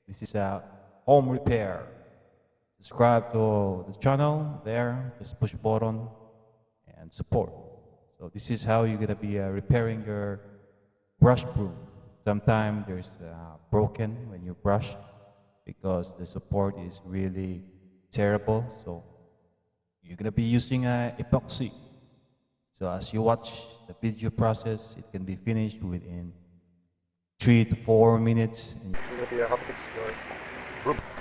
This is a home repair. Subscribe to the channel there. Just push button and support. So this is how you're gonna be repairing your brush broom. Sometimes there's broken when you brush because the support is really terrible. So you're gonna be using epoxy. So as you watch the video process, it can be finished within 3 to 4 minutes. It's gonna be a hot fix for broom.